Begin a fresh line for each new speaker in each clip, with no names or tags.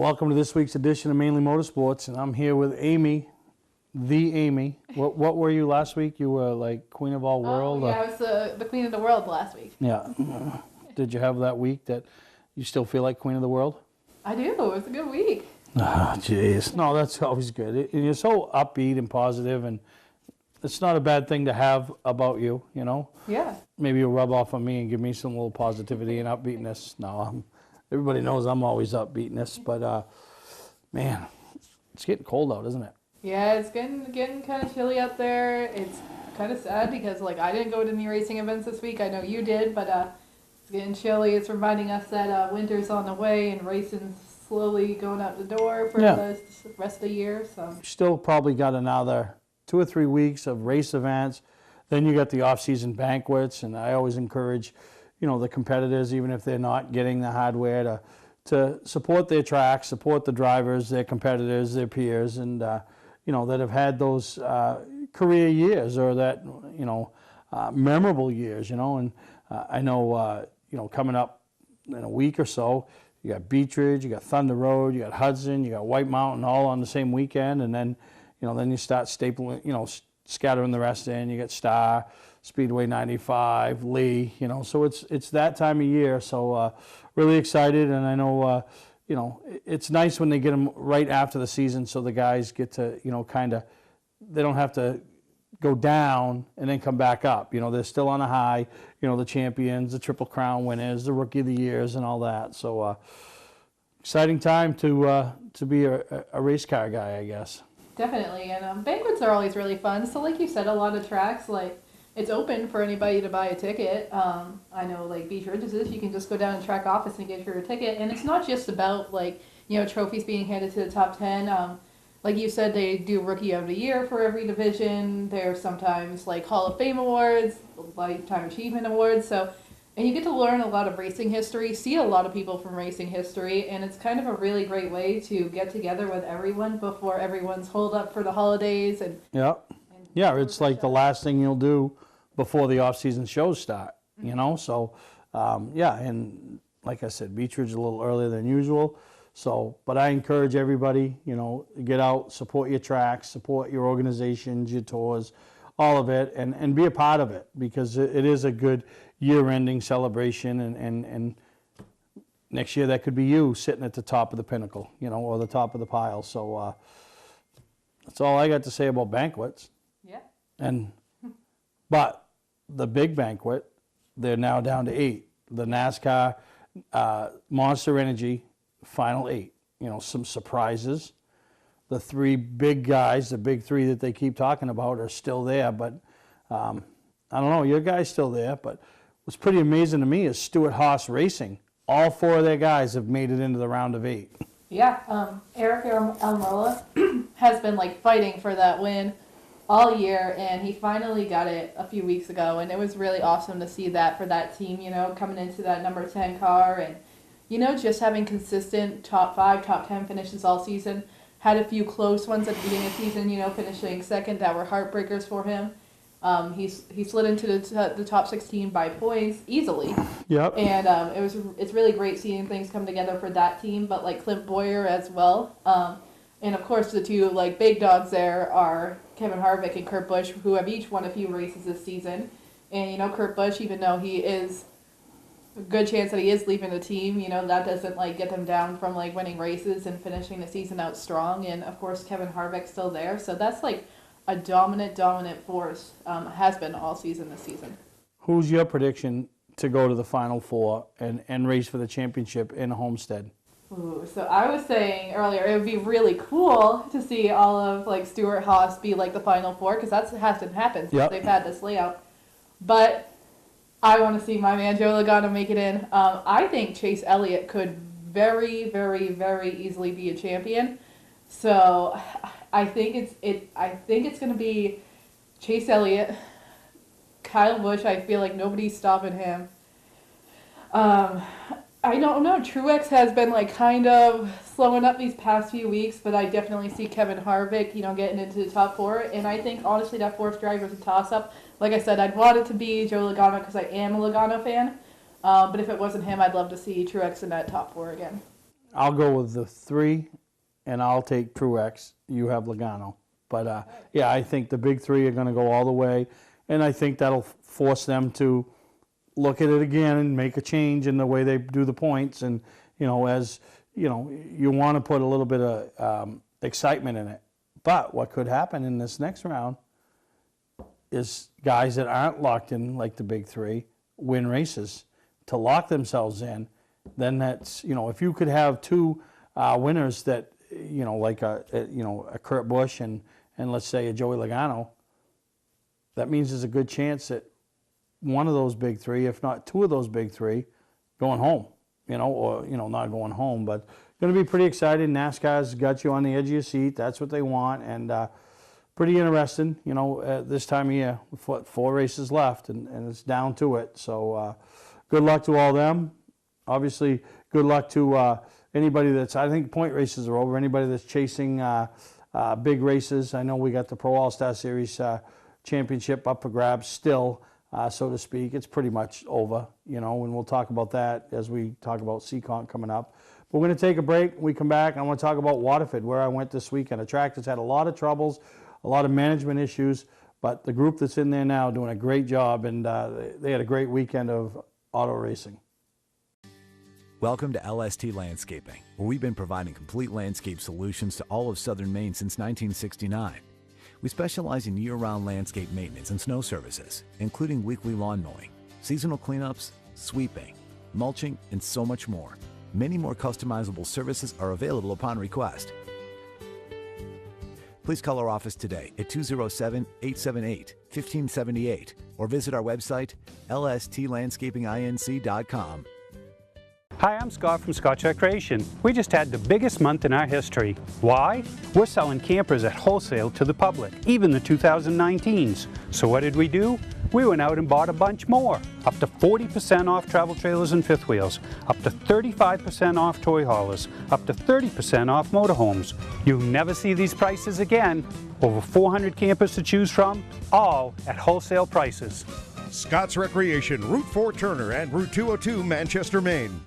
Welcome to this week's edition of Mainly Motorsports, and I'm here with Amy, the Amy. What were you last week? You were like Queen of All World?
Yeah, I was the Queen of the World last week.
Yeah. Did you have that week that you still feel like Queen of the World?
I do. It was a good week.
Ah, jeez. No, that's always good. You're so upbeat and positive, and it's not a bad thing to have about you, you know?
Yeah.
Maybe you'll rub off on me and give me some little positivity and upbeatness. No, everybody knows I'm always upbeatness, but man, it's getting cold out, isn't it?
Yeah, it's getting kind of chilly out there. It's kind of sad because like I didn't go to any racing events this week. I know you did, but it's getting chilly. It's reminding us that winter's on the way and racing's slowly going out the door for the rest of the year. So
still probably got another 2 or 3 weeks of race events. Then you got the off-season banquets, and I always encourage, you know, the competitors, even if they're not getting the hardware, to support their tracks, support the drivers, their competitors, their peers, and you know, that have had those career years or that, you know, memorable years, you know. And I know, you know, coming up in a week or so, you got Beach Ridge, you got Thunder Road, you got Hudson, you got White Mountain, all on the same weekend, and then, you know, then you start stapling, you know, scattering the rest in. You get Star, Speedway 95, Lee, you know, so it's that time of year. So really excited, and I know, you know, it's nice when they get them right after the season, so the guys get to, you know, kind of, they don't have to go down and then come back up. You know, they're still on a high. You know, the champions, the Triple Crown winners, the Rookie of the Years, and all that. So exciting time to be a race car guy, I guess.
definitely, and banquets are always really fun. So like you said, a lot of tracks, like it's open for anybody to buy a ticket. I know like Beach Ridge is, you can just go down to track office and get your ticket. And it's not just about like, you know, trophies being handed to the top 10. Like you said, they do Rookie of the Year for every division. There's sometimes like Hall of Fame awards, Lifetime Achievement awards. So, and you get to learn a lot of racing history, see a lot of people from racing history, and it's kind of a really great way to get together with everyone before everyone's holed up for the holidays. And
yeah, it's like the last thing you'll do before the off-season shows start, you know. So yeah, and like I said, Beach Ridge a little earlier than usual. So, but I encourage everybody, you know, get out, support your tracks, support your organizations, your tours, all of it, and be a part of it, because it is a good year-ending celebration, and next year that could be you sitting at the top of the pinnacle, you know, or the top of the pile. So that's all I got to say about banquets.
Yeah.
But the big banquet, they're now down to 8. The NASCAR Monster Energy Final 8. You know, some surprises. The 3 big guys, the big 3 that they keep talking about, are still there. But I don't know, your guy's still there. But what's pretty amazing to me is Stewart Haas Racing. All 4 of their guys have made it into the round of 8.
Yeah, Eric Almirola has been like fighting for that win all year, and he finally got it a few weeks ago, and it was really awesome to see that for that team, you know, coming into that number 10 car, and, you know, just having consistent top 5, top 10 finishes all season. Had a few close ones at the beginning of the season, you know, finishing second that were heartbreakers for him. He slid into the top 16 by points easily.
Yep.
And it's really great seeing things come together for that team, but like Clint Boyer as well. And of course the 2 like big dogs there are Kevin Harvick and Kurt Busch, who have each won a few races this season. And you know, Kurt Busch, even though he is a good chance that he is leaving the team, you know, that doesn't like get them down from like winning races and finishing the season out strong. And of course Kevin Harvick's still there, so that's like a dominant force, has been all season this season.
Who's your prediction to go to the Final 4 and race for the championship in Homestead?
Ooh, so I was saying earlier, it would be really cool to see all of like Stewart Haas be like the Final 4, because that hasn't happened since they've had this layout. But I want to see my man Joe Logano make it in. I think Chase Elliott could very, very, very easily be a champion. So I think it's going to be Chase Elliott, Kyle Busch. I feel like nobody's stopping him. I don't know. Truex has been like kind of slowing up these past few weeks, but I definitely see Kevin Harvick, you know, getting into the top 4. And I think honestly that 4th driver is a toss-up. Like I said, I'd want it to be Joe Logano because I am a Logano fan. But if it wasn't him, I'd love to see Truex in that top 4 again.
I'll go with the 3, and I'll take Truex. You have Logano. But yeah, I think the big 3 are going to go all the way, and I think that'll force them to look at it again and make a change in the way they do the points. And as you want to put a little bit of excitement in it. But what could happen in this next round is guys that aren't locked in, like the big 3, win races to lock themselves in. Then that's, if you could have 2 winners that, like a Kurt Busch and let's say a Joey Logano, that means there's a good chance that one of those big 3, if not 2 of those big 3, going home, or not going home, but going to be pretty exciting. NASCAR's got you on the edge of your seat. That's what they want, and pretty interesting, at this time of year. 4 races left, and it's down to it. So good luck to all of them. Obviously, good luck to anybody that's, I think point races are over. Anybody that's chasing big races. I know we got the Pro All-Star Series championship up for grabs still, so to speak. It's pretty much over, and we'll talk about that as we talk about CCON coming up. But we're going to take a break. When we come back, I want to talk about Waterford, where I went this weekend. A track that's had a lot of troubles, a lot of management issues, but the group that's in there now doing a great job, and they had a great weekend of auto racing.
Welcome to LST Landscaping, where we've been providing complete landscape solutions to all of southern Maine since 1969. We specialize in year-round landscape maintenance and snow services, including weekly lawn mowing, seasonal cleanups, sweeping, mulching, and so much more. Many more customizable services are available upon request. Please call our office today at 207-878-1578 or visit our website, lstlandscapinginc.com.
Hi, I'm Scott from Scott's Recreation. We just had the biggest month in our history. Why? We're selling campers at wholesale to the public, even the 2019s. So what did we do? We went out and bought a bunch more. Up to 40% off travel trailers and fifth wheels, up to 35% off toy haulers, up to 30% off motorhomes. You'll never see these prices again. Over 400 campers to choose from, all at wholesale prices.
Scott's Recreation, Route 4 Turner and Route 202 Manchester, Maine.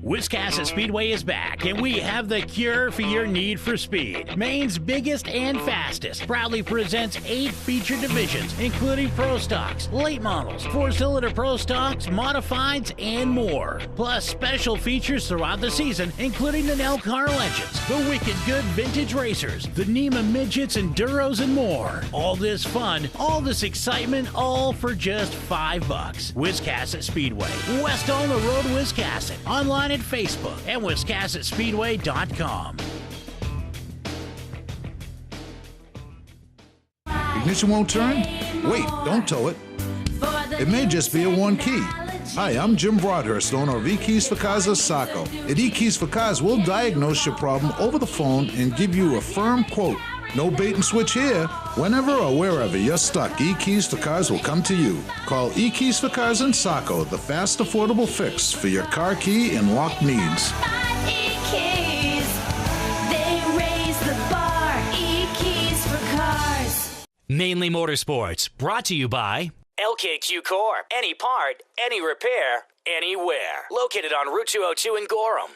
Wiscasset Speedway is back, and we have the cure for your need for speed. Maine's biggest and fastest proudly presents 8 feature divisions, including Pro Stocks, late models, 4-cylinder Pro Stocks, modifieds, and more. Plus special features throughout the season, including the NELCAR Legends, the Wicked Good Vintage Racers, the NEMA Midgets, Enduros, and more. All this fun, all this excitement, all for just $5. Wiscasset Speedway, west on the road, Wiscasset. Online at Facebook and WiscassetSpeedway.com.
Ignition won't turn? Wait, don't tow it. It may just be a one key. Hi, I'm Jim Broadhurst, owner of eKeys for Cars of Saco. At eKeys for Cars, we'll diagnose your problem over the phone and give you a firm quote. No bait and switch here. Whenever or wherever you're stuck, eKeys for Cars will come to you. Call eKeys for Cars in Saco, the fast, affordable fix for your car key and lock needs.
Mainely Motorsports, brought to you by LKQ Corp. Any part, any repair, anywhere. Located on Route 202 in Gorham.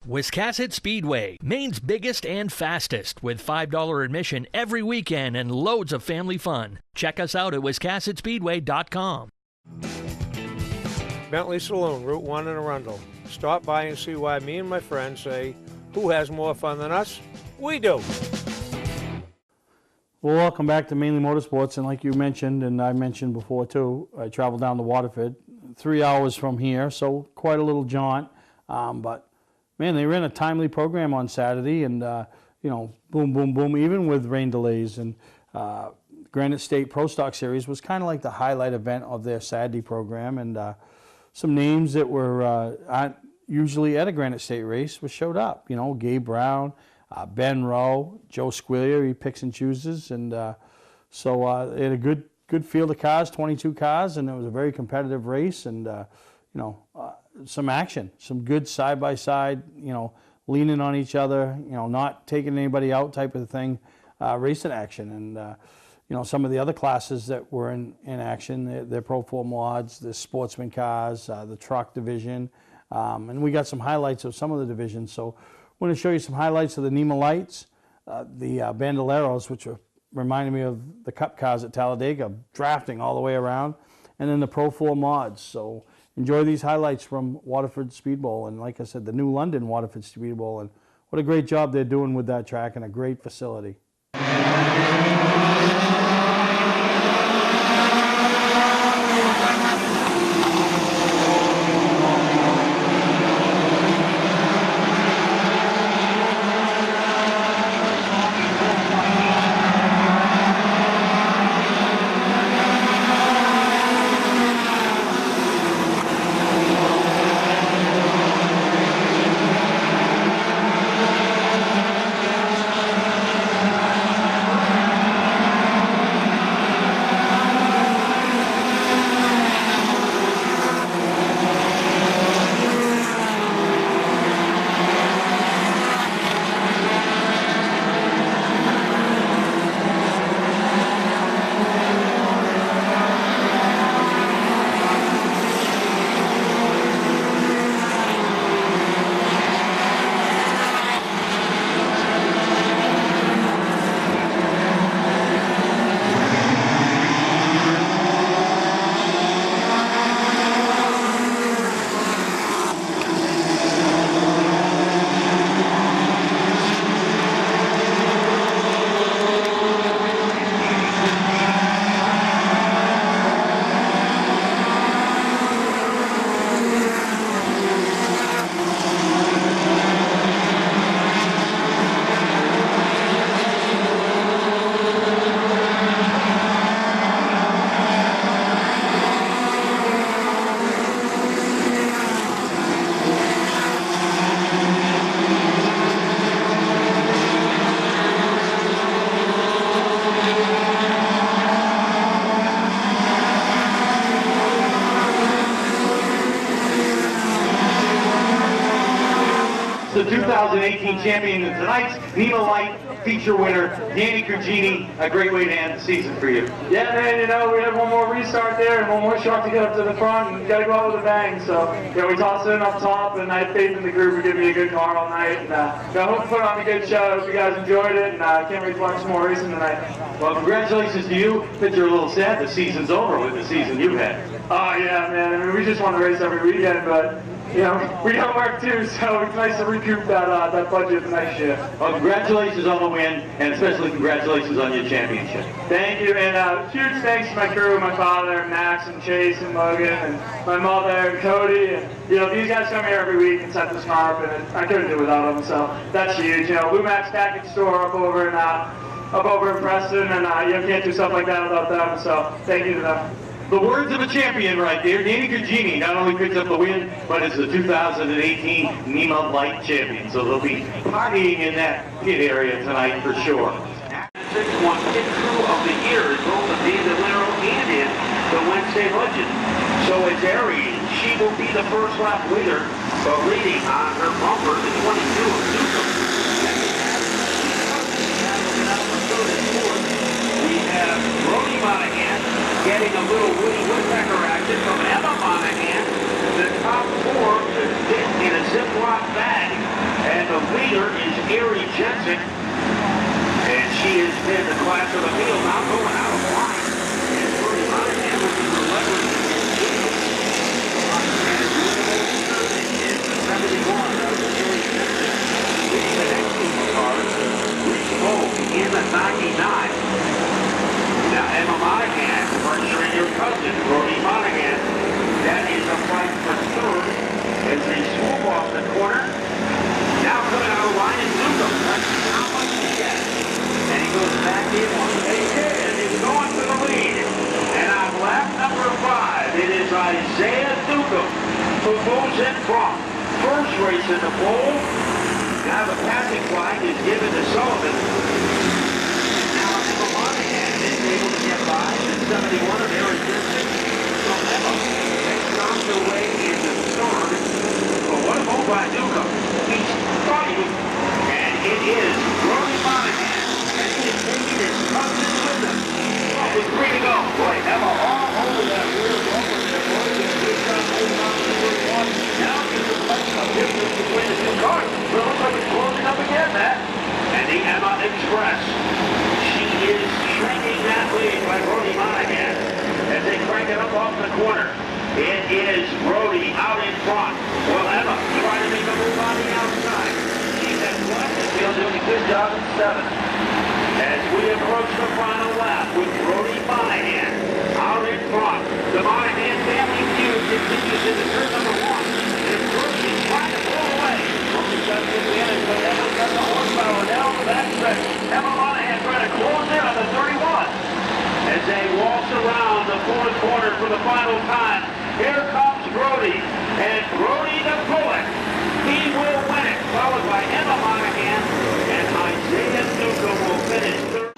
Wiscasset Speedway, Maine's biggest and fastest, with $5 admission every weekend and loads of family fun. Check us out at WiscassetSpeedway.com.
Bentley Saloon, Route 1 in Arundel. Stop by and see why me and my friends say, who has more fun than us? We do.
Well, welcome back to Mainly Motorsports, and like you mentioned, and I mentioned before too, I traveled down to Waterford, 3 hours from here, so quite a little jaunt, but man, they ran a timely program on Saturday, and boom, boom, boom, even with rain delays. And Granite State Pro Stock Series was kind of like the highlight event of their Saturday program, and some names that were aren't usually at a Granite State race showed up. Gabe Brown, Ben Rowe, Joe Squillier, he picks and chooses, and so they had a good field of cars, 22 cars, and it was a very competitive race, and some action, some good side-by-side, leaning on each other, not taking anybody out type of thing, racing action. And, some of the other classes that were in action, they're Pro 4 mods, the sportsman cars, the truck division, And we got some highlights of some of the divisions. So I'm going to show you some highlights of the NEMA Lights, the Bandoleros, which are reminding me of the Cup cars at Talladega, drafting all the way around, and then the Pro 4 mods. So enjoy these highlights from Waterford Speed Bowl, and like I said, the new London Waterford Speed Bowl, and what a great job they're doing with that track and a great facility.
The 2018 champion of tonight's NEMA Light feature winner, Danny Cugini. A great way to end the season for you.
Yeah, man, you know, we have one more restart there and one more shot to get up to the front, and got to go out with a bang. So, yeah, we tossed it in up top, and I had faith in the group would give me a good car all night. And I hope to put on a good show. Hope you guys enjoyed it, and I can't wait to watch some more racing tonight.
Well, congratulations to you, but you're a little sad the season's over with the season you've had.
Oh, yeah, man. I mean, we just want to race every weekend, but you know, we got work too, so it's nice to recoup that budget next year.
Well, congratulations on the win, and especially congratulations on your championship.
Thank you, and huge thanks to my crew, my father, Max, and Chase, and Logan, and my mother, and Cody, and you know, these guys come here every week and set this car up, and I couldn't do it without them, so that's huge. You know, Lumax Package Store up over in Preston, and you know, can't do stuff like that without them, so thank you to them.
The words of a champion right there. Danny Cugini not only picks up the win, but is the 2018 NEMA Light champion. So they'll be partying in that pit area tonight for sure.
6-1 pit crew of the year is both the Bandolero and in the Wednesday Legend. So it's Aries. She will be the first lap leader, but leading on her bumper, the 22 of Newcomb. We have Brody Monahan getting a little Woody Woodpecker action from Emma Monahan. The top four is fit in a Ziploc bag. And the leader is Erie Jensen. And she has been the class of the field, now going out of line. And Brody Monahan will be the leverage. And the 71 of Erie Jensen. Leading the next team of cars, Reese Vogue in the 99. Now, Emma Monahan, nurturing your cousin, Brody Monahan. That is a fight for third as they swoop off the corner. Now coming out of line is Newcomb. That's how much he gets. And he goes back in on the base hit, and he's going to the lead. And on lap number 5, it is Isaiah Newcomb who goes in front. First race in the pole. Now the passing flag is given to Sullivan. Able to get by at 71 of Aaron Jensen. So Emma knocks her way into third. But what a move by Newcomb. He's fighting, and it is Brody Monahan. And he is taking his cousin with him. Oh, with 3 to go. Boy, Emma all over that rear bumper there. Brody did a good job holding on to the first one. Now he's distance between the two cars. But it looks like it's closing up again, Matt. And the Emma Express. She is shrinking that lead by Brody Monahan as they crank it up off the corner. It is Brody out in front. Well, Emma trying to make a move on the outside. She's at one. She's doing a good job in 7th. As we approach the final lap with Brody Monahan out in front. The Monahan family feud continues into turn number 1. And Brody is trying to pull away. Brody does get the edge, but Emma's got the horsepower down the backstretch. Emma Monahan trying to close in on the 31. As they waltz around the 4th corner for the final time. Here comes Brody. And Brody the Bullet. He will win it, followed by Emma Monahan. And Isaiah Newcomb will finish third.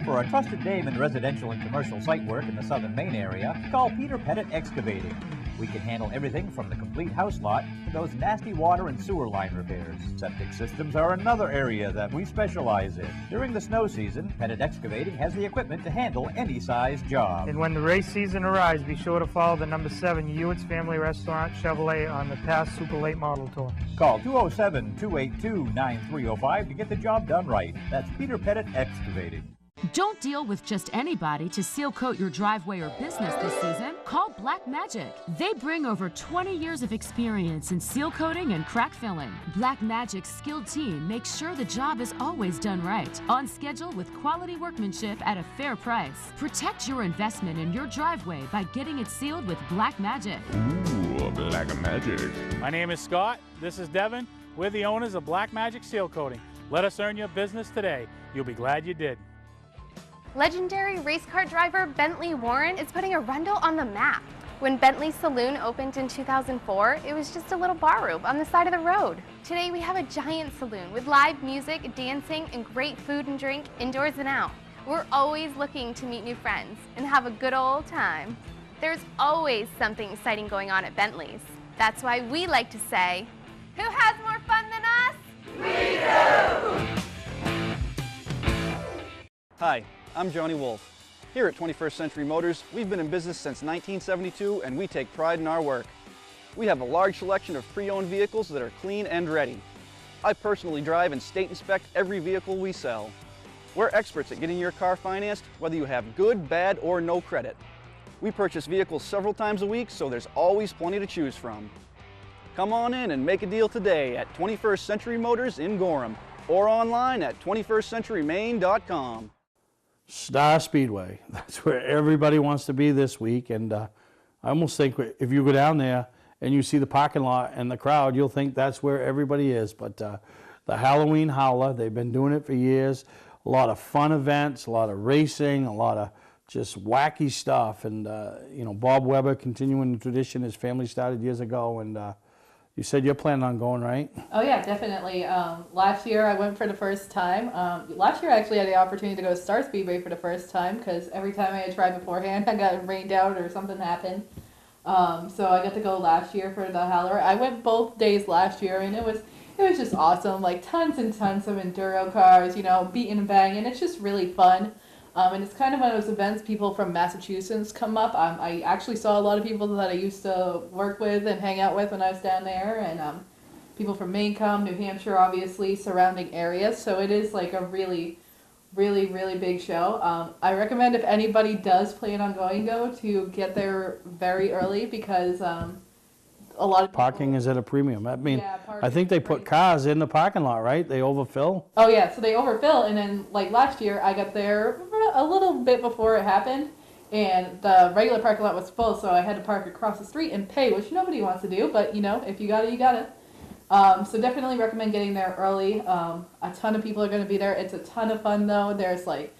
For a trusted name in residential and commercial site work in the southern Maine area, call Peter Pettit Excavating. We can handle everything from the complete house lot to those nasty water and sewer line repairs. Septic systems are another area that we specialize in. During the snow season, Pettit Excavating has the equipment to handle any size job.
And when the race season arrives, be sure to follow the number 7 Hewitt's Family Restaurant Chevrolet on the past Super Late Model Tour.
Call 207-282-9305 to get the job done right. That's Peter Pettit Excavating.
Don't deal with just anybody to seal coat your driveway or business this season. Call Black Magic. They bring over 20 years of experience in seal coating and crack filling. Black Magic's skilled team makes sure the job is always done right, on schedule with quality workmanship at a fair price. Protect your investment in your driveway by getting it sealed with Black Magic.
Ooh, Black Magic.
My name is Scott. This is Devin. We're the owners of Black Magic Seal Coating. Let us earn your business today. You'll be glad you did.
Legendary race car driver Bentley Warren is putting Arundel on the map. When Bentley's Saloon opened in 2004, it was just a little bar room on the side of the road. Today we have a giant saloon with live music, dancing, and great food and drink indoors and out. We're always looking to meet new friends and have a good old time. There's always something exciting going on at Bentley's. That's why we like to say, who has more fun than us? We do!
Hi, I'm Johnny Wolf. Here at 21st Century Motors, we've been in business since 1972 and we take pride in our work. We have a large selection of pre-owned vehicles that are clean and ready. I personally drive and state inspect every vehicle we sell. We're experts at getting your car financed, whether you have good, bad, or no credit. We purchase vehicles several times a week, so there's always plenty to choose from. Come on in and make a deal today at 21st Century Motors in Gorham or online at 21stcenturymaine.com.
Star Speedway, that's where everybody wants to be this week, and I almost think if you go down there and you see the parking lot and the crowd, you'll think that's where everybody is. But the Halloween Howler, they've been doing it for years. A lot of fun events, a lot of racing, a lot of just wacky stuff. And, you know, Bob Weber continuing the tradition his family started years ago. And you said you're planning on going, right?
Oh, yeah, definitely. Last year I went for the first time. Last year I actually had the opportunity to go to Star Speedway for the first time because every time I had tried beforehand, I got rained out or something happened. So I got to go last year for the Howler. I went both days last year, and it was just awesome. Like tons and tons of enduro cars, you know, beating and banging. It's just really fun. And it's kind of one of those events people from Massachusetts come up. I actually saw a lot of people that I used to work with and hang out with when I was down there, and people from Maine come, New Hampshire, obviously, surrounding areas. So it is like a really big show. I recommend if anybody does plan on going, to get there very early because a lot of people,
Parking is at a premium. I mean,
Yeah,
I think they put cars in the parking lot, right? They overfill.
Oh yeah, so they overfill, and then like last year I got there a little bit before it happened, and the regular parking lot was full, so I had to park across the street and pay, which nobody wants to do, but you know, if you got it, you got it. So definitely recommend getting there early. A ton of people are going to be there. It's a ton of fun though. There's like,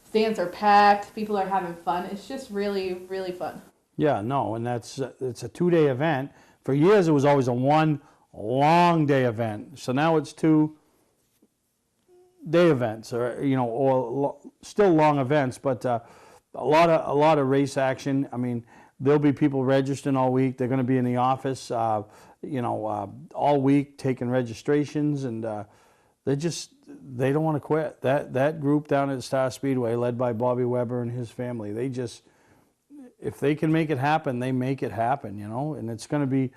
stands are packed, people are having fun. It's just really fun.
Yeah, no, and it's a 2-day event. For years, it was always a one long day event. So now it's 2 day events, or you know, or still long events, but a lot of race action. I mean, there'll be people registering all week. They're going to be in the office, you know, all week taking registrations, and they don't want to quit. That group down at Star Speedway, led by Bobby Weber and his family, they just, if they can make it happen, they make it happen, you know, and it's going to be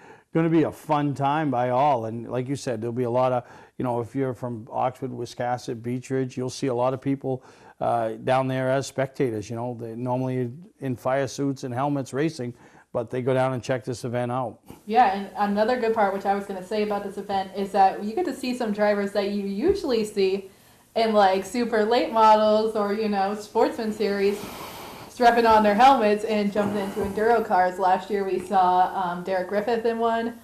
a fun time by all. And like you said, there'll be a lot of, you know, if you're from Oxford, Wiscasset, Beech Ridge, you'll see a lot of people down there as spectators. You know, they normally in fire suits and helmets racing, but they go down and check this event out.
Yeah, and another good part, which I was going to say about this event, is that you get to see some drivers that you usually see in like super late models or, you know, sportsman series, strapping on their helmets and jumping into enduro cars. Last year we saw Derek Griffith in one.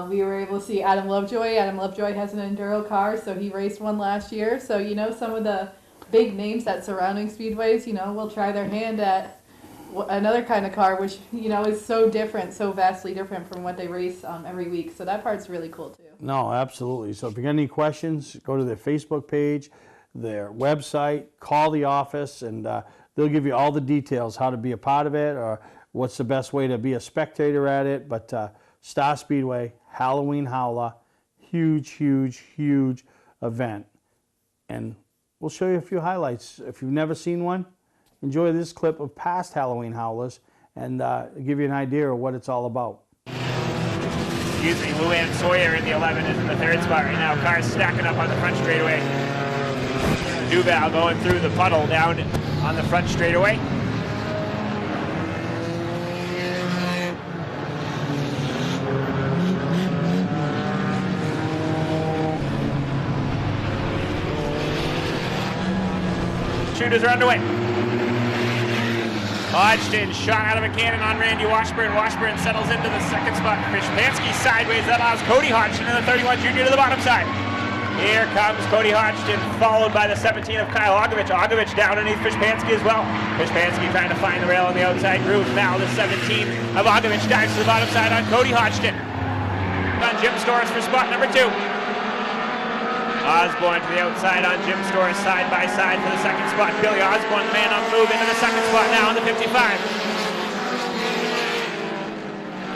We were able to see Adam Lovejoy. Adam Lovejoy has an enduro car, so he raced one last year. So, you know, some of the big names that surrounding speedways, you know, will try their hand at another kind of car, which, you know, is so different, so vastly different from what they race every week. So that part's really cool too.
No, absolutely. So if you got any questions, go to their Facebook page, their website, call the office, and they'll give you all the details, how to be a part of it, or what's the best way to be a spectator at it. But Star Speedway, Halloween Howler, huge event. And we'll show you a few highlights. If you've never seen one, enjoy this clip of past Halloween Howlers and give you an idea of what it's all about.
Excuse me, Luann Sawyer in the 11 is in the 3rd spot right now. Cars stacking up on the front straightaway. Duval going through the puddle down on the front straightaway. Shooters are underway. Hodgson shot out of a cannon on Randy Washburn. Washburn settles into the 2nd spot. Fishpansky sideways. That allows Cody Hodgson in the 31 junior to the bottom side. Here comes Cody Hodgson, followed by the 17 of Kyle Ogovich. Ogovich down underneath Fishpansky as well. Fishpansky trying to find the rail on the outside groove. Now the 17 of Ogovich dives to the bottom side on Cody Hodgson. On Jim Storrs for spot number 2. Osborne to the outside on Jim Storrs, side by side for the 2nd spot. Billy Osborne, the man on the move, into the 2nd spot now on the 55.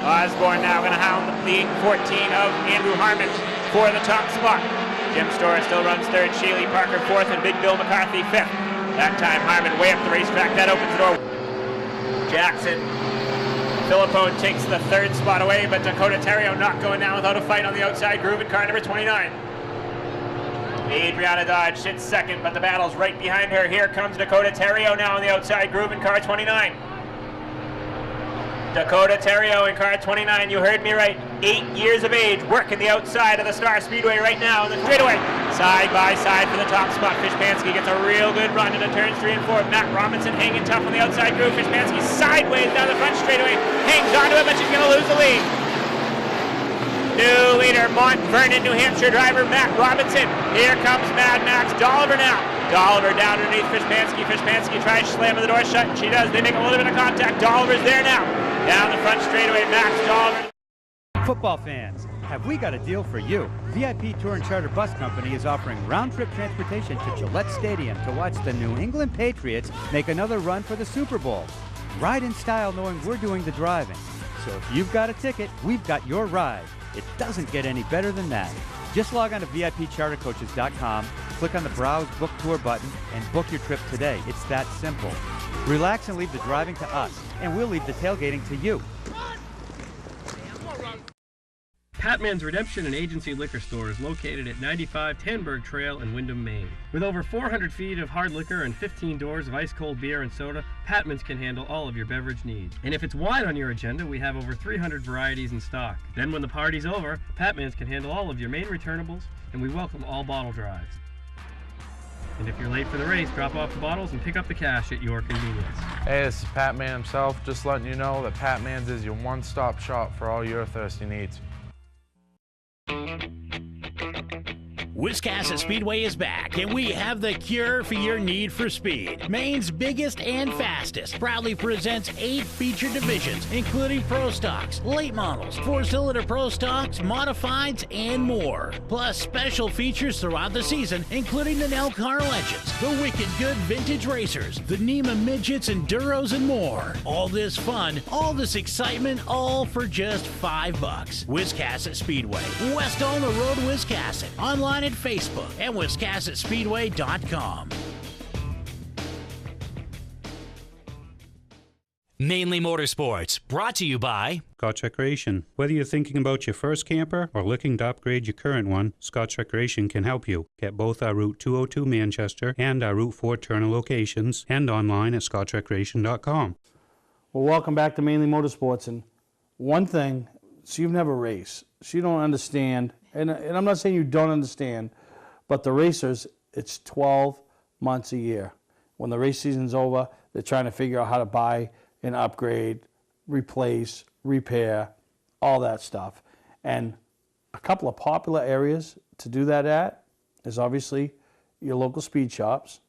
Osborne now going to hound the 14 of Andrew Harmon for the top spot. Jim Storrs still runs 3rd, Sheely Parker 4th, and Big Bill McCarthy 5th. That time Harmon way up the racetrack. That opens the door. Jackson Philippone takes the 3rd spot away, but Dakota Terrio not going down without a fight on the outside groove in car number 29. Adriana Dodge sits second, but the battle's right behind her. Here comes Dakota Terrio now on the outside groove in car 29. Dakota Terrio in car 29, you heard me right. 8 years of age, working the outside of the Star Speedway right now in the straightaway. Side by side for the top spot. Fishpansky gets a real good run into turns 3 and 4. Matt Robinson hanging tough on the outside groove. Fishpansky sideways down the front straightaway. Hangs onto it, but she's going to lose the lead. New leader, Mont Vernon, New Hampshire driver Matt Robinson. Here comes Mad Max Dolliver now. Dolliver down underneath Fishpansky. Fishpansky tries slamming the door shut, and she does. They make a little bit of contact. Dolliver's there now. Down the front straightaway, Max Dolliver.
Football fans, have we got a deal for you? VIP Tour and Charter Bus Company is offering round-trip transportation to Gillette Stadium to watch the New England Patriots make another run for the Super Bowl. Ride in style knowing we're doing the driving. So if you've got a ticket, we've got your ride. It doesn't get any better than that. Just log on to VIPChartercoaches.com, click on the Browse Book Tour button, and book your trip today. It's that simple. Relax and leave the driving to us, and we'll leave the tailgating to you.
Patman's Redemption and Agency Liquor Store is located at 95 Tanberg Trail in Windham, Maine. With over 400 feet of hard liquor and 15 doors of ice-cold beer and soda, Patman's can handle all of your beverage needs. And if it's wine on your agenda, we have over 300 varieties in stock. Then when the party's over, Patman's can handle all of your Maine returnables, and we welcome all bottle drives. And if you're late for the race, drop off the bottles and pick up the cash at your convenience.
Hey, this is Pat Man himself, just letting you know that Pat Man's is your one-stop shop for all your thirsty needs.
Wiscasset Speedway is back, and we have the cure for your need for speed. Maine's biggest and fastest proudly presents 8 feature divisions, including Pro Stocks, late models, 4-cylinder Pro Stocks, modifieds, and more. Plus special features throughout the season, including the NELCAR Legends, the Wicked Good Vintage Racers, the NEMA Midgets, Enduros, and more. All this fun, all this excitement, all for just $5. Wiscasset Speedway, west on the road, Wiscasset. Online at Facebook and WiscassetSpeedway.com.
Mainly Motorsports, brought to you by
Scotch Recreation. Whether you're thinking about your first camper or looking to upgrade your current one, Scotch Recreation can help you. Get both our Route 202 Manchester and our Route 4 Turner locations, and online at ScotchRecreation.com.
Well, welcome back to Mainly Motorsports. And one thing, so you've never raced, so you don't understand, and I'm not saying you don't understand, but the racers, it's 12 months a year. When the race season's over, they're trying to figure out how to buy and upgrade, replace, repair, all that stuff. And a couple of popular areas to do that at is obviously your local speed shops,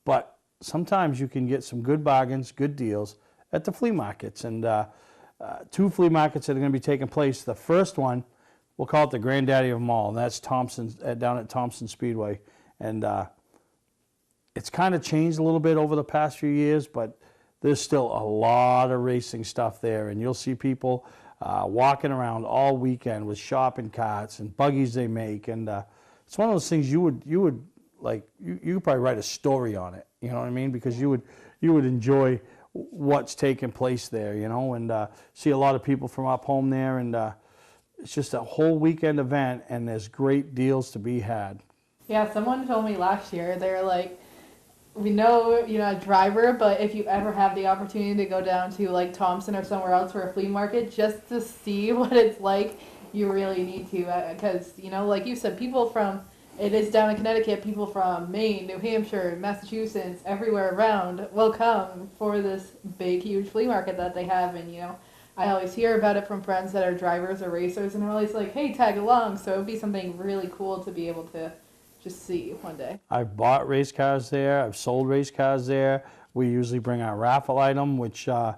but sometimes you can get some good bargains, good deals at the flea markets. And 2 flea markets that are going to be taking place. The first one, we'll call it the granddaddy of them all, and that's Thompson, down at Thompson Speedway. And it's kind of changed a little bit over the past few years, but there's still a lot of racing stuff there, and you'll see people walking around all weekend with shopping carts and buggies they make, and it's one of those things you would like. You could probably write a story on it, you know what I mean? Because you would enjoy what's taking place there, you know, and see a lot of people from up home there, and it's just a whole weekend event, and there's great deals to be had.
Yeah, someone told me last year, they're like, we know you're not a driver, but if you ever have the opportunity to go down to like Thompson or somewhere else for a flea market just to see what it's like, you really need to, because, you know, like you said, people from, it is down in Connecticut, people from Maine, New Hampshire, Massachusetts, everywhere around will come for this big, huge flea market that they have. And, you know, I always hear about it from friends that are drivers or racers, and they're always like, hey, tag along. So it would be something really cool to be able to just see one day.
I've bought race cars there. I've sold race cars there. We usually bring our raffle item, which on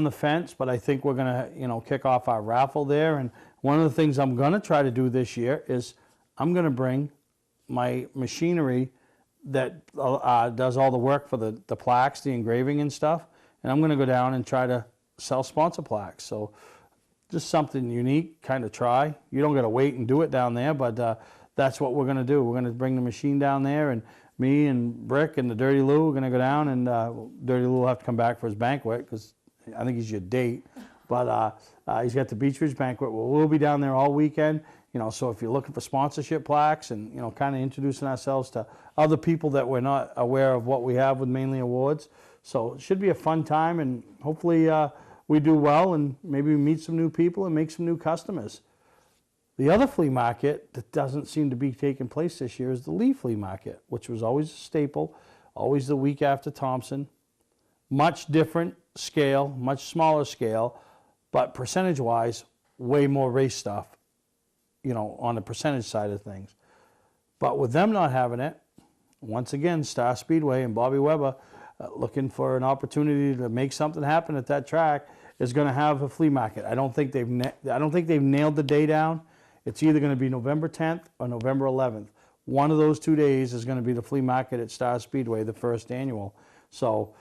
the fence, but I think we're going to, you know, kick off our raffle there. And one of the things I'm going to try to do this year is I'm going to bring my machinery that does all the work for the plaques, the engraving and stuff, and I'm going to go down and try to sell sponsor plaques. So just something unique, kind of try. You don't got to wait and do it down there, but that's what we're going to do. We're going to bring the machine down there, and me and Brick and the Dirty Lou are going to go down, and Dirty Lou will have to come back for his banquet because I think he's your date. But he's got the Beach Ridge banquet. We'll be down there all weekend, You know, so if you're looking for sponsorship plaques and, you know, kind of introducing ourselves to other people that we're not aware of what we have with Mainely Awards. So it should be a fun time, and hopefully we do well and maybe we meet some new people and make some new customers. The other flea market that doesn't seem to be taking place this year is the Lee Flea Market, which was always a staple, always the week after Thompson. Much different scale, much smaller scale, but percentage-wise, way more race stuff, you know, on the percentage side of things. But with them not having it, once again, Star Speedway and Bobby Weber looking for an opportunity to make something happen at that track is going to have a flea market. I don't think they've nailed the day down. It's either going to be November 10th or November 11th. One of those 2 days is going to be the flea market at Star Speedway, the first annual. So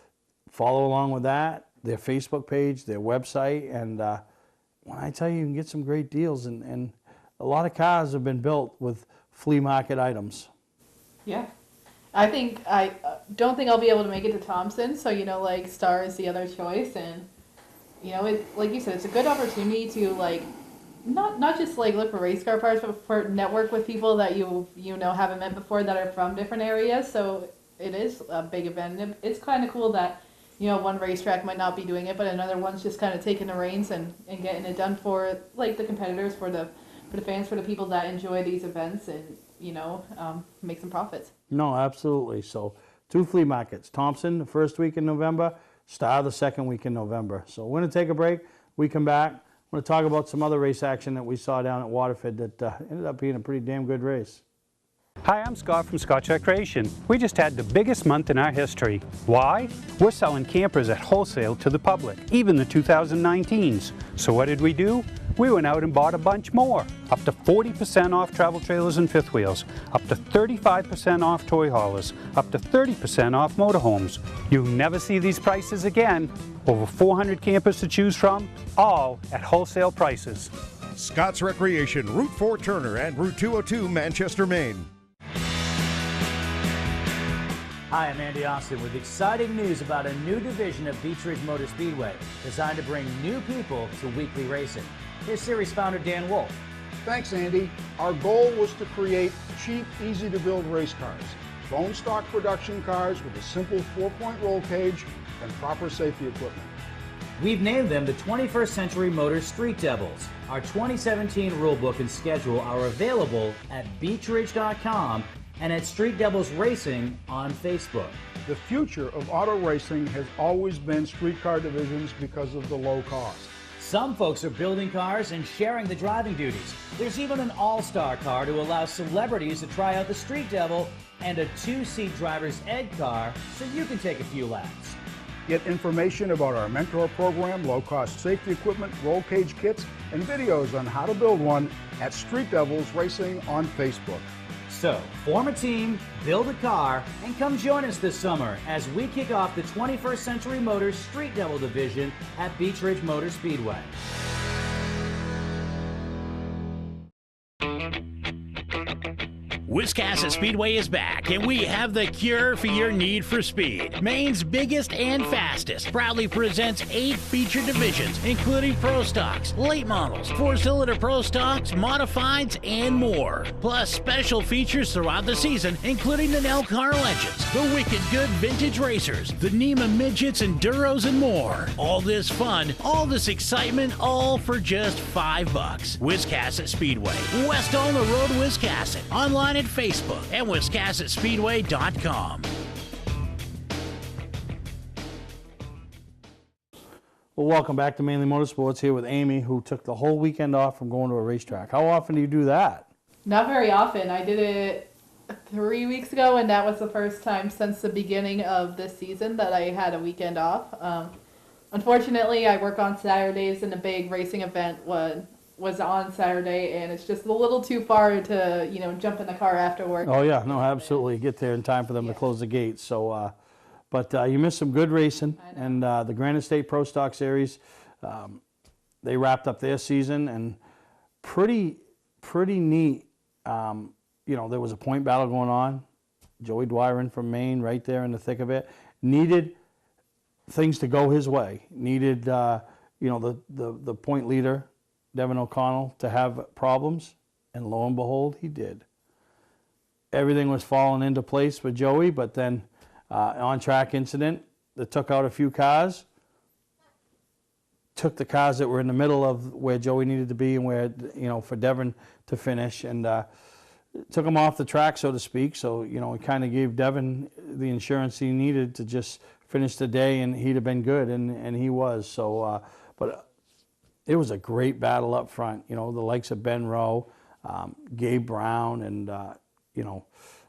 follow along with that, their Facebook page, their website, and when I tell you, you can get some great deals, and a lot of cars have been built with flea market items.
Yeah. I don't think I'll be able to make it to Thompson, so, you know, like, Star is the other choice, and, you know, like you said, it's a good opportunity to, like, not just, like, look for race car parts, but for network with people that you know haven't met before that are from different areas, so it is a big event, and it's kind of cool that, you know, one racetrack might not be doing it, but another one's just kind of taking the reins and getting it done for, like, the competitors, for the fans, for the people that enjoy these events, and, you know, make some profits.
No, absolutely. So 2 flea markets, Thompson the first week in November, Star the second week in November. So we're going to take a break. We come back, we're going to talk about some other race action that we saw down at Waterford that ended up being a pretty damn good race.
Hi, I'm Scott from Scott Recreation. We just had the biggest month in our history. Why? We're selling campers at wholesale to the public, even the 2019s. So what did we do? We went out and bought a bunch more. Up to 40% off travel trailers and fifth wheels, up to 35% off toy haulers, up to 30% off motorhomes. You'll never see these prices again. Over 400 campers to choose from, all at wholesale prices.
Scott's Recreation, Route 4 Turner and Route 202 Manchester, Maine.
Hi, I'm Andy Austin with exciting news about a new division of Beech Ridge Motor Speedway designed to bring new people to weekly racing. Here's series founder Dan Wolf.
Thanks, Andy. Our goal was to create cheap, easy-to-build race cars, bone stock production cars with a simple 4-point roll cage and proper safety equipment.
We've named them the 21st Century Motors Street Devils. Our 2017 rulebook and schedule are available at beechridge.com and at Street Devils Racing on Facebook.
The future of auto racing has always been street car divisions because of the low cost.
Some folks are building cars and sharing the driving duties. There's even an all-star car to allow celebrities to try out the Street Devil and a 2-seat driver's ed car so you can take a few laps.
Get information about our mentor program, low-cost safety equipment, roll cage kits, and videos on how to build one at Street Devils Racing on Facebook.
So, form a team, build a car, and come join us this summer as we kick off the 21st Century Motors Street Devil Division at Beech Ridge Motor Speedway.
Wiscasset Speedway is back, and we have the cure for your need for speed. Maine's biggest and fastest proudly presents 8 feature divisions, including Pro Stocks, late models, 4-cylinder Pro Stocks, modifieds, and more. Plus special features throughout the season, including the NELCAR Legends, the Wicked Good Vintage Racers, the NEMA Midgets, Enduros, and more. All this fun, all this excitement, all for just $5. Wiscasset Speedway, west on the road, Wiscasset. Online at Facebook and WiscassetSpeedway.com.
Well, welcome back to Mainely Motorsports, here with Amy, who took the whole weekend off from going to a racetrack. How often do you do that?
Not very often. I did it 3 weeks ago, and that was the first time since the beginning of this season that I had a weekend off. Unfortunately, I work on Saturdays, and a big racing event was on Saturday, and it's just a little too far to, you know, jump in the car after work.
Oh yeah, no, absolutely. Get there in time for them to close the gates. So, but you missed some good racing, and the Granite State Pro Stock Series, they wrapped up their season, and pretty neat. You know, there was a point battle going on. Joey Dwyron from Maine, right there in the thick of it, needed things to go his way. Needed, you know, the point leader, Devin O'Connell, to have problems, And lo and behold, he did. Everything was falling into place for Joey, but then on-track incident that took out a few cars, took the cars that were in the middle of where Joey needed to be and where, you know, for Devin to finish, and took him off the track, so to speak. So, you know, it kind of gave Devin the insurance he needed to just finish the day, and he'd have been good, and he was. So, but it was a great battle up front. You know, the likes of Ben Rowe, Gabe Brown, and, you know,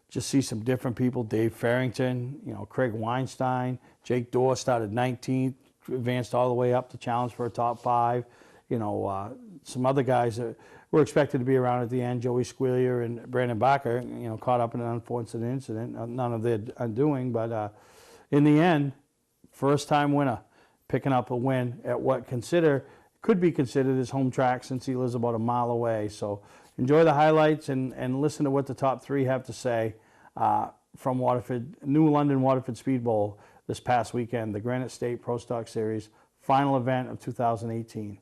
just see some different people. Dave Farrington, you know, Craig Weinstein, Jake Dorr started 19th, advanced all the way up to challenge for a top 5. You know, some other guys that were expected to be around at the end, Joey Squillier and Brandon Barker, you know, caught up in an unfortunate incident, none of their undoing, but in the end, first-time winner, picking up a win at what could be considered his home track, since he lives about a mile away. So enjoy the highlights and listen to what the top 3 have to say from Waterford, New London Waterford Speed Bowl this past weekend, the Granite State Pro Stock Series final event of 2018.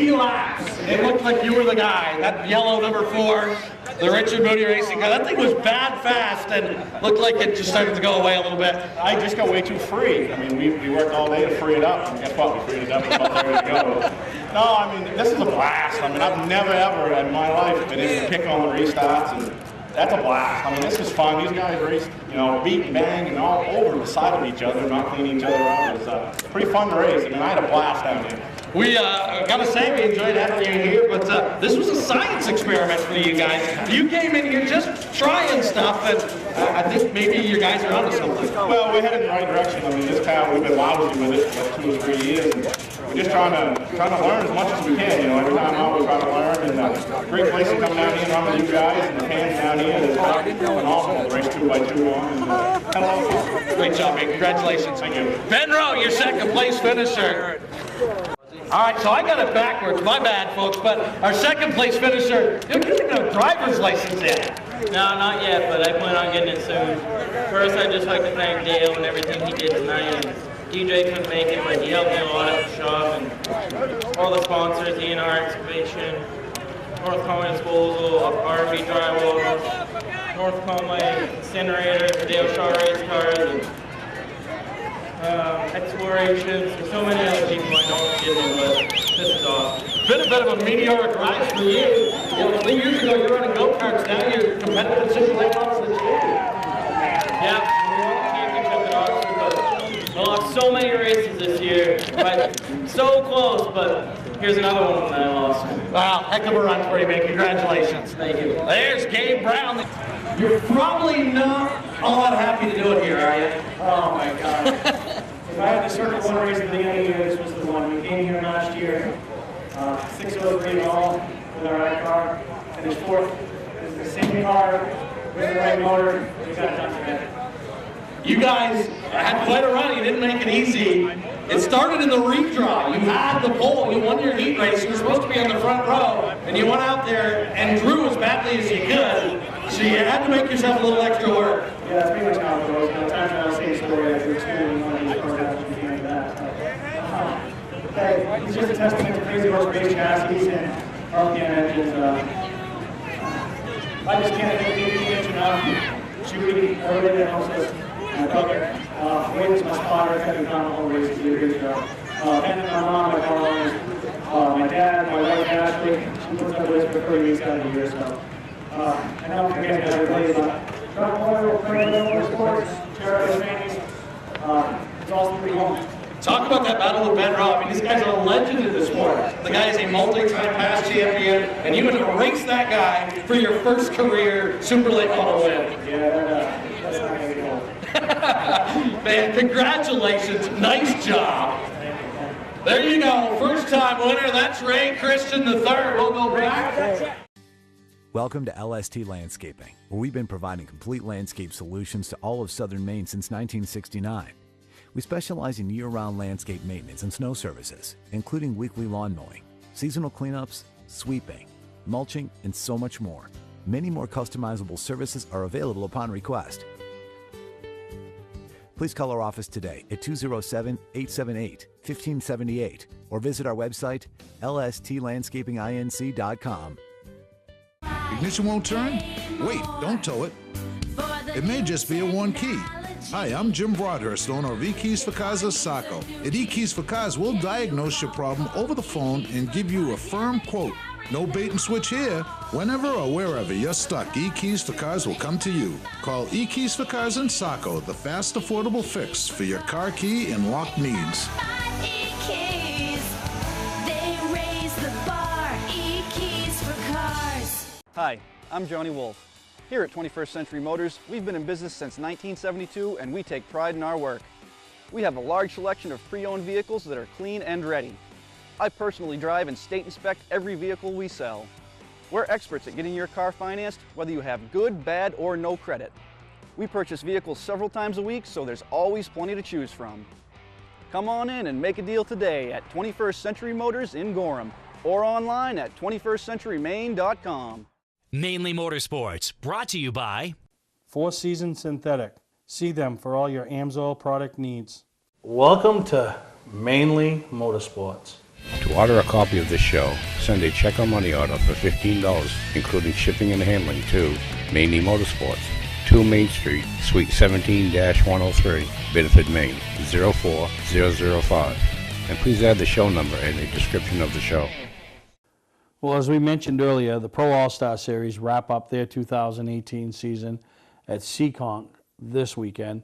80 laps. It looked like you were the guy. That yellow number 4, the Richard Moody racing car. That thing was bad fast and looked like it just started to go away a little bit.
I just got way too free. I mean, we worked all day to free it up. And guess what? We freed it up. It's about ready to go. No, I mean, this is a blast. I mean, I've never ever in my life been able to pick on the restarts, and that's a blast. I mean, this is fun. These guys race, you know, beat and bang and all over the side of each other, not cleaning each other up. It's pretty fun to race. I mean, I had a blast down here.
We gotta say we enjoyed having you here, but this was a science experiment for you guys. You came in here just trying stuff, and I think maybe you guys are onto something.
Well, we're headed in the right direction. I mean, this car, we've been lousy with it for 2 or 3 years. And we're just trying to learn as much as we can. You know, every time out, we're trying to learn. And great place to come down here and run with you guys, and the fans down here. It's phenomenal. The race 2x2 on. Hello.
Great job, man. Congratulations.
Thank you.
Ben Rowe, your second place finisher. All right, so I got it backwards. My bad, folks. But our second place finisher, you didn't get a driver's license yet.
No, not yet, but I plan on getting it soon. First, I'd just like to thank Dale and everything he did tonight. And DJ couldn't make it, but he helped me a lot at the shop. And all the sponsors, ENR Excavation, North Conway Disposal, R&B Drywall, North Conway Incinerator, Dale Shaw Race Cars, and Explorations, and so many other people I don't get in, but this is awesome.
Been a bit of a meteoric rise for you. You know, 3 years ago you were running go-karts, now you're competitive in Super Late Models this year.
Yeah, we won the championship at Oxford, but we lost so many races this year. But so close, but here's another one that I lost.
Wow, heck of a run for you, man. Congratulations.
Thank you.
There's Gabe Brown. You're probably not all that happy to do it here, are you?
Oh my God. If I had to circle one race at the end of the year, this was the one. We came here last year, 603 all with our right car. Finished 4th. It was the same car with the right motor. We got it done today.
You guys had quite a run. You didn't make it easy. It started in the redraw. You had the pole. You won your heat race. You were supposed to be on the front row, and you went out there and drew as badly as you could. So you had to make yourself a little extra work.
Yeah, that's pretty much how it goes. By the time I was saying story after experiencing one of these cars after the end of that. Hey, it's just a testament to Crazy Horse Race chassis and RPM engines. I just can't thank the engine enough. Judy, everybody that helps us. My brother, Wayne was my spotter. I think on the whole race a few years ago. And my mom, my followers, my dad, my wife Ashley. She puts up with us for 30 weeks out of the year. So, and I'm forgetting everybody about Truck Oil, Motorsports, Charity Trainings. It's all pretty home.
Talk about that battle with Ben Rowe. I mean, this guy's a legend in the sport. The guy is a multi-time past champion, and you had to race that guy for your first career Super Late Model win.
Yeah, that's not going to be old.
Man, congratulations. Nice job. There you go. First time winner. That's Ray Christian III. We'll go back.
Welcome to LST Landscaping, where we've been providing complete landscape solutions to all of southern Maine since 1969. We specialize in year-round landscape maintenance and snow services, including weekly lawn mowing, seasonal cleanups, sweeping, mulching, and so much more. Many more customizable services are available upon request. Please call our office today at 207-878-1578 or visit our website, lstlandscapinginc.com.
Ignition won't turn? Wait, don't tow it. It may just be a one key. Hi, I'm Jim Broadhurst, owner of eKeys for Cars of Saco. At eKeys for Cars, we'll diagnose your problem over the phone and give you a firm quote. No bait and switch here. Whenever or wherever you're stuck, eKeys for Cars will come to you. Call eKeys for Cars in Saco, the fast, affordable fix for your car key and lock needs.
Hi, I'm Johnny Wolf. Here at 21st Century Motors, we've been in business since 1972 and we take pride in our work. We have a large selection of pre-owned vehicles that are clean and ready. I personally drive and state inspect every vehicle we sell. We're experts at getting your car financed, whether you have good, bad, or no credit. We purchase vehicles several times a week, so there's always plenty to choose from. Come on in and make a deal today at 21st Century Motors in Gorham or online at 21stcenturymaine.com.
Mainely Motorsports, brought to you by
Four Season Synthetic. See them for all your AMSOIL product needs.
Welcome to Mainely Motorsports.
To order a copy of this show, send a check or money order for $15, including shipping and handling, to Mainely Motorsports, 2 Main Street, Suite 17-103, Bedford, Maine, 04005. And please add the show number in the description of the show.
Well, as we mentioned earlier, the Pro All-Star Series wrap up their 2018 season at Seekonk this weekend.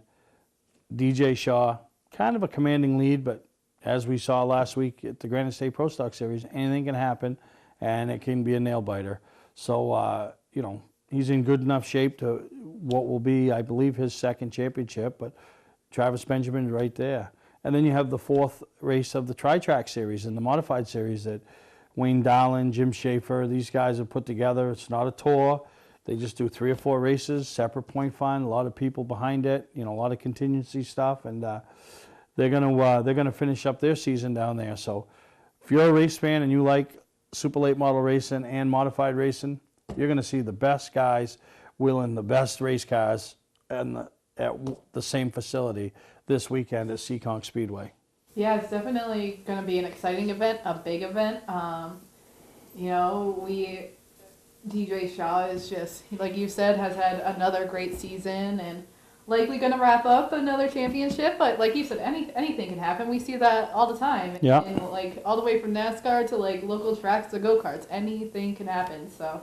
DJ Shaw, kind of a commanding lead, but as we saw last week at the Granite State Pro Stock Series, anything can happen, and it can be a nail-biter. So, you know, he's in good enough shape to what will be, I believe, his second championship, but Travis Benjamin's right there. And then you have the 4th race of the Tri-Track Series and the Modified Series that Wayne Darlin, Jim Schaefer, these guys have put together. It's not a tour. They just do 3 or 4 races, separate point fund, a lot of people behind it, you know, a lot of contingency stuff, and they're gonna finish up their season down there. So if you're a race fan and you like super late model racing and modified racing, you're gonna see the best guys wheeling the best race cars at the same facility this weekend at Seekonk Speedway.
Yeah, it's definitely going to be an exciting event, a big event. You know, DJ Shaw is just, like you said, has had another great season and likely going to wrap up another championship. But like you said, anything can happen. We see that all the time.
Yeah.
And like all the way from NASCAR to like local tracks to go-karts, anything can happen. So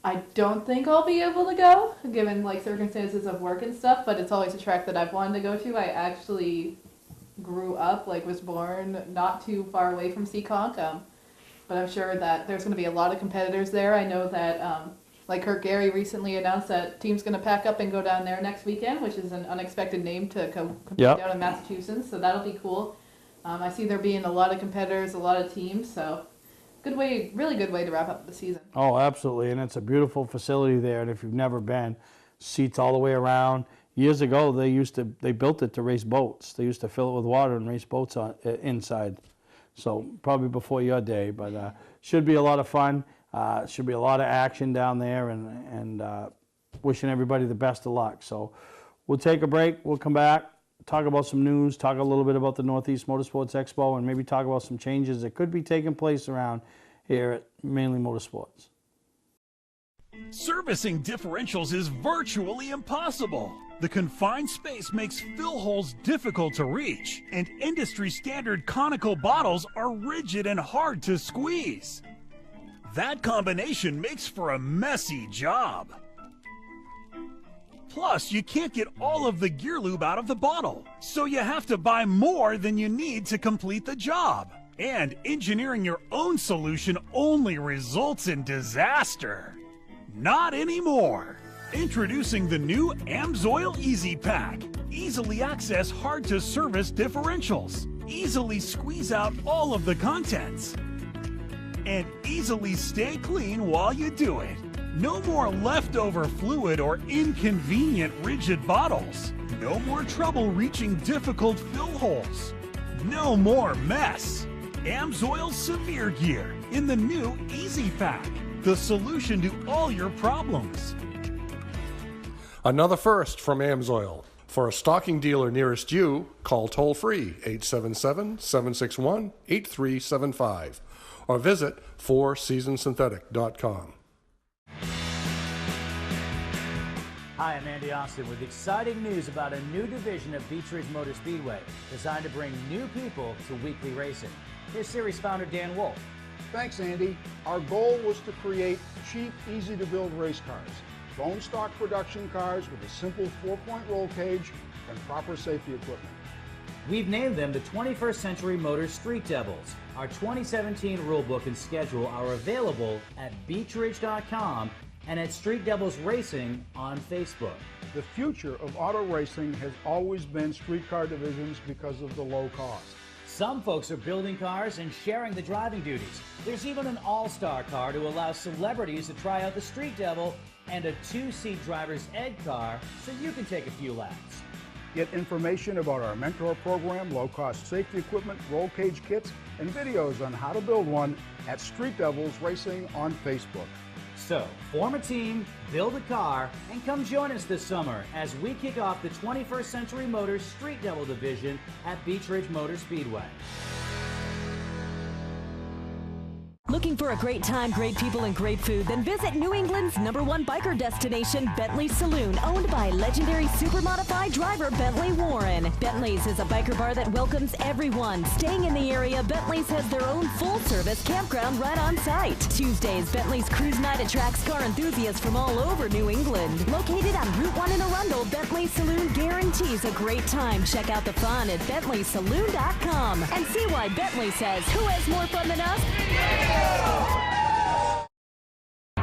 I don't think I'll be able to go, given like circumstances of work and stuff. But it's always a track that I've wanted to go to. I actually grew up, like was born not too far away from Seekonk, but I'm sure that there's going to be a lot of competitors there. I know that like Kurt Gary recently announced that team's going to pack up and go down there next weekend, which is an unexpected name to compete down in Massachusetts, so that'll be cool. I see there being a lot of competitors, a lot of teams, so good way, really good way to wrap up the season.
Oh, absolutely, and it's a beautiful facility there, and if you've never been, seats all the way around. Years ago, they built it to race boats. They used to fill it with water and race boats inside. So probably before your day, but should be a lot of fun. Should be a lot of action down there, and wishing everybody the best of luck. So we'll take a break. We'll come back, talk about some news, talk a little bit about the Northeast Motorsports Expo, and maybe talk about some changes that could be taking place around here at Mainely Motorsports.
Servicing differentials is virtually impossible. The confined space makes fill holes difficult to reach, and industry-standard conical bottles are rigid and hard to squeeze. That combination makes for a messy job. Plus, you can't get all of the gear lube out of the bottle, so you have to buy more than you need to complete the job. And engineering your own solution only results in disaster. Not anymore. Introducing the new AMSOIL Easy Pack. Easily access hard-to-service differentials. Easily squeeze out all of the contents. And easily stay clean while you do it. No more leftover fluid or inconvenient rigid bottles. No more trouble reaching difficult fill holes. No more mess. AMSOIL Severe Gear in the new Easy Pack. The solution to all your problems.
Another first from AMSOIL. For a stocking dealer nearest you, call toll-free 877-761-8375 or visit fourseasonsynthetic.com.
Hi, I'm Andy Austin with exciting news about a new division of Beech Ridge Motor Speedway designed to bring new people to weekly racing. Here's series founder Dan Wolf.
Thanks, Andy. Our goal was to create cheap, easy-to-build race cars. Bone stock production cars with a simple 4-point roll cage and proper safety equipment.
We've named them the 21st Century Motors Street Devils. Our 2017 rulebook and schedule are available at beechridge.com and at Street Devils Racing on Facebook.
The future of auto racing has always been streetcar divisions because of the low cost.
Some folks are building cars and sharing the driving duties. There's even an all-star car to allow celebrities to try out the Street Devil and a 2-seat driver's ed car so you can take a few laps.
Get information about our mentor program, low-cost safety equipment, roll cage kits, and videos on how to build one at Street Devils Racing on Facebook.
So, form a team, build a car, and come join us this summer as we kick off the 21st Century Motors Street Devil division at Beech Ridge Motor Speedway.
Looking for a great time, great people, and great food? Then visit New England's #1 biker destination, Bentley's Saloon, owned by legendary super-modified driver Bentley Warren. Bentley's is a biker bar that welcomes everyone. Staying in the area, Bentley's has their own full-service campground right on site. Tuesdays, Bentley's Cruise Night attracts car enthusiasts from all over New England. Located on Route 1 in Arundel, Bentley Saloon guarantees a great time. Check out the fun at BentleySaloon.com and see why Bentley says, who has more fun than us?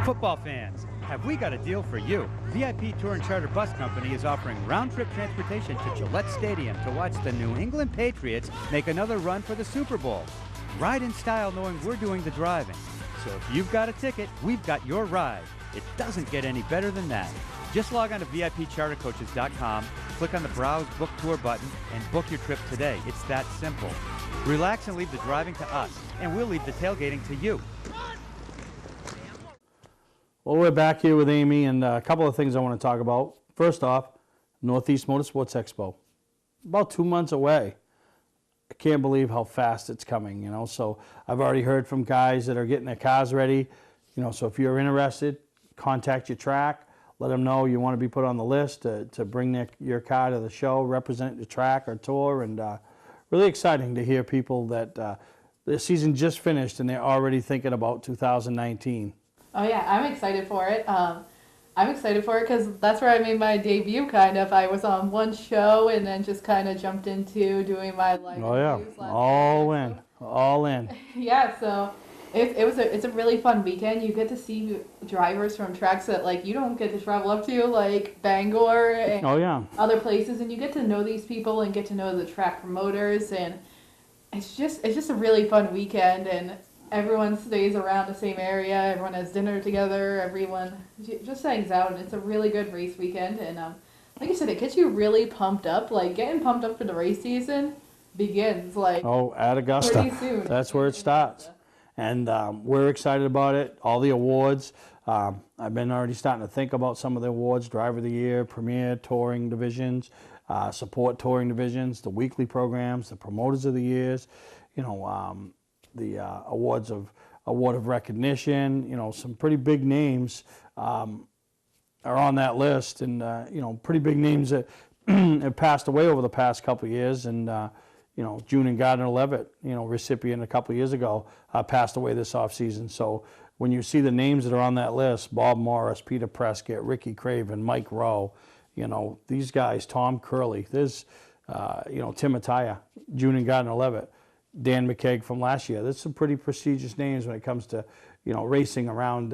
Football fans, have we got a deal for you? VIP Tour and Charter Bus Company is offering round-trip transportation to Gillette Stadium to watch the New England Patriots make another run for the Super Bowl. Ride in style knowing we're doing the driving. So if you've got a ticket, we've got your ride. It doesn't get any better than that. Just log on to VIPChartercoaches.com, click on the Browse Book Tour button, and book your trip today. It's that simple. Relax and leave the driving to us, and we'll leave the tailgating to you.
Well, we're back here with Amy, and a couple of things I want to talk about. First off, Northeast Motorsports Expo. About 2 months away. I can't believe how fast it's coming, you know. So I've already heard from guys that are getting their cars ready. You know, so if you're interested, contact your track. Let them know you want to be put on the list to bring your car to the show, represent the track or tour. And really exciting to hear people that the season just finished and they're already thinking about 2019.
Oh yeah, I'm excited for it. I'm excited for it because that's where I made my debut, kind of. I was on one show and then just kind of jumped into doing my live reviews last
all in.
Yeah, so it's a really fun weekend. You get to see drivers from tracks that like you don't get to travel up to, like Bangor and other places, and you get to know these people and get to know the track promoters, and it's just a really fun weekend. And everyone stays around the same area. Everyone has dinner together. Everyone just hangs out, and it's a really good race weekend. And like I said, it gets you really pumped up. Like getting pumped up for the race season begins like
at Augusta.
Pretty soon.
That's where it starts, and we're excited about it. All the awards. I've been already starting to think about some of the awards: Driver of the Year, Premier Touring Divisions, Support Touring Divisions, the weekly programs, the Promoters of the Years. You know. The Award of Recognition, you know, some pretty big names are on that list, and you know, pretty big names that have passed away over the past couple of years. And you know, June and Gardner Levitt, you know, recipient a couple of years ago, passed away this off season. So when you see the names that are on that list, Bob Morris, Peter Prescott, Ricky Craven, Mike Rowe, you know, these guys, Tom Curley, there's you know, Tim Attaya, June and Gardner Levitt, Dan McKeag from last year. There's some pretty prestigious names when it comes to, you know, racing around,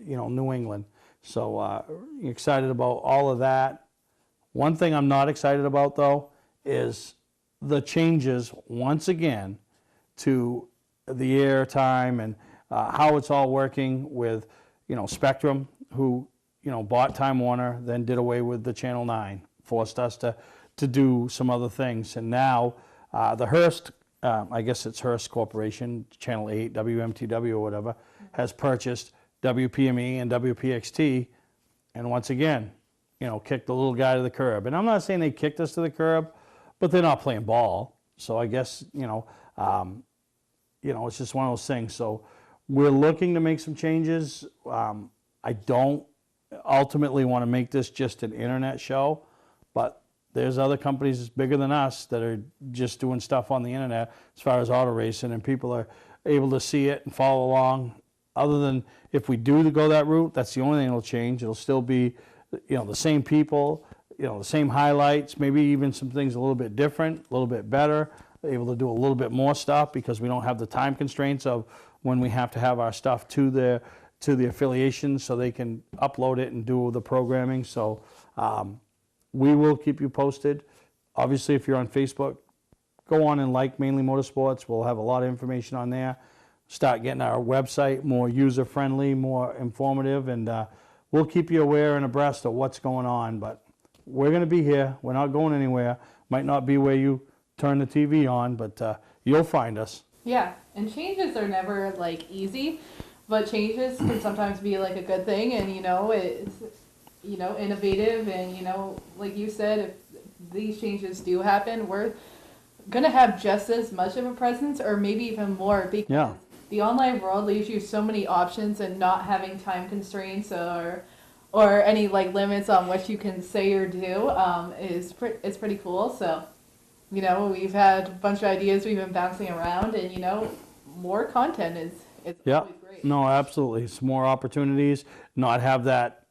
you know, New England. So excited about all of that. One thing I'm not excited about, though, is the changes, once again, to the airtime and how it's all working with, you know, Spectrum, who, you know, bought Time Warner, then did away with the Channel 9, forced us to do some other things. And now the Hearst, I guess it's Hearst Corporation, Channel 8, WMTW or whatever, has purchased WPME and WPXT, and once again, you know, kicked the little guy to the curb. And I'm not saying they kicked us to the curb, but they're not playing ball. So I guess, you know, it's just one of those things. So we're looking to make some changes. I don't ultimately want to make this just an internet show, but there's other companies bigger than us that are just doing stuff on the internet as far as auto racing, and people are able to see it and follow along. Other than if we do go that route, that's the only thing that'll change. It'll still be, you know, the same people, you know, the same highlights, maybe even some things a little bit different, a little bit better, able to do a little bit more stuff because we don't have the time constraints of when we have to have our stuff to the affiliations so they can upload it and do the programming. So we will keep you posted. Obviously, if you're on Facebook, go on and like Mainly Motorsports. We'll have a lot of information on there. Start getting our website more user-friendly, more informative, and we'll keep you aware and abreast of what's going on. But we're going to be here. We're not going anywhere. Might not be where you turn the TV on, but you'll find us.
Yeah, and changes are never, like, easy, but changes can sometimes be, like, a good thing, and, you know, it's, you know, innovative, and, you know, like you said, if these changes do happen, we're going to have just as much of a presence, or maybe even more, because the online world leaves you so many options, and not having time constraints or any like limits on what you can say or do is pretty cool. So, you know, we've had a bunch of ideas we've been bouncing around, and you know, more content is
Yeah,
always great.
no, absolutely. Some more opportunities, not have that,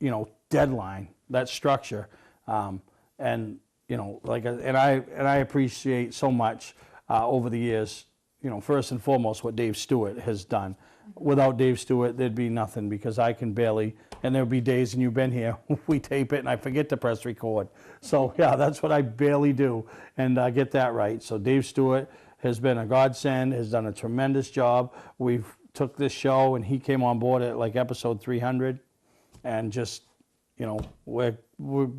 you know, deadline, that structure, and you know, and I appreciate so much over the years. You know, first and foremost, what Dave Stewart has done. Without Dave Stewart, there'd be nothing, because I can barely, and there'll be days, and you've been here, we tape it and I forget to press record. So yeah, that's what I barely do, and get that right. So Dave Stewart has been a godsend, has done a tremendous job. We've took this show, and he came on board at like episode 300, and just, you know, we're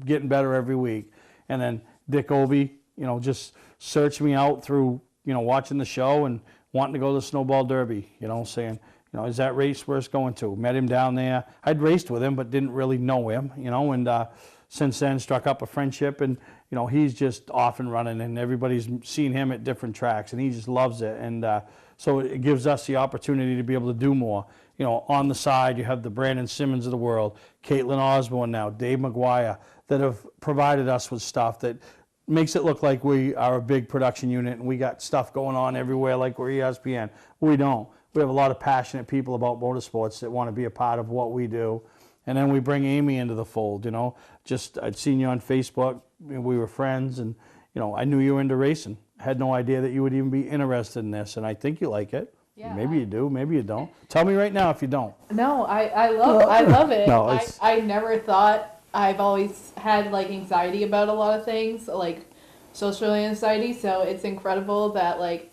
getting better every week. And then Dick Obey, you know, just searched me out through, you know, watching the show and wanting to go to the Snowball Derby, you know, saying, you know, is that race worth going to? Met him down there. I'd raced with him, but didn't really know him, you know, and since then struck up a friendship, and, you know, he's just off and running, and everybody's seen him at different tracks, and he just loves it. And so it gives us the opportunity to be able to do more. You know, on the side, you have the Brandon Simmons of the world, Caitlin Osborne now, Dave McGuire, that have provided us with stuff that makes it look like we are a big production unit and we got stuff going on everywhere like we're ESPN. We don't. We have a lot of passionate people about motorsports that want to be a part of what we do. And then we bring Amy into the fold, you know. Just, I'd seen you on Facebook, we were friends, and, you know, I knew you were into racing. I had no idea that you would even be interested in this, and I think you like it.
Yeah.
Maybe you do, maybe you don't. Tell me right now if you don't.
No, I love it.
No,
I never thought. I've always had like anxiety about a lot of things, like social anxiety, so it's incredible that like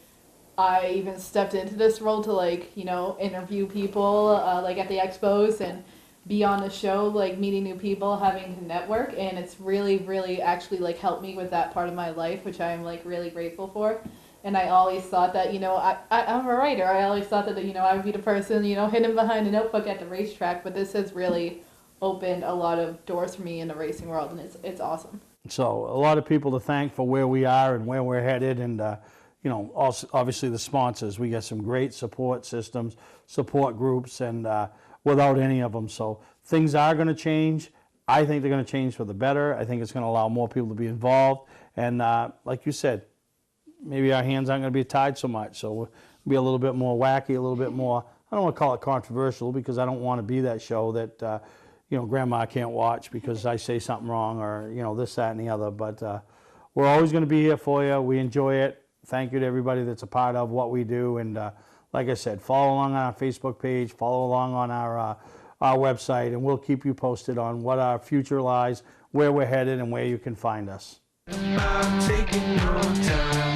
I even stepped into this role to like, you know, interview people like at the expos and be on the show, like meeting new people, having to network, and it's really actually like helped me with that part of my life, which I'm like really grateful for. And I always thought that, you know, I'm a writer. I always thought that, you know, I would be the person, you know, hidden behind a notebook at the racetrack, but this has really opened a lot of doors for me in the racing world, and it's awesome.
So a lot of people to thank for where we are and where we're headed, and you know, also obviously the sponsors. We got some great support systems, support groups, and without any of them. So things are going to change. I think they're going to change for the better. I think it's going to allow more people to be involved, and like you said, maybe our hands aren't going to be tied so much. So we'll be a little bit more wacky, a little bit more, I don't want to call it controversial, because I don't want to be that show that you know, grandma can't watch because I say something wrong, or, you know, this, that, and the other. But we're always going to be here for you. We enjoy it. Thank you to everybody that's a part of what we do. And like I said, follow along on our Facebook page, follow along on our website, and we'll keep you posted on what our future lies, where we're headed, and where you can find us.
I'm taking your time.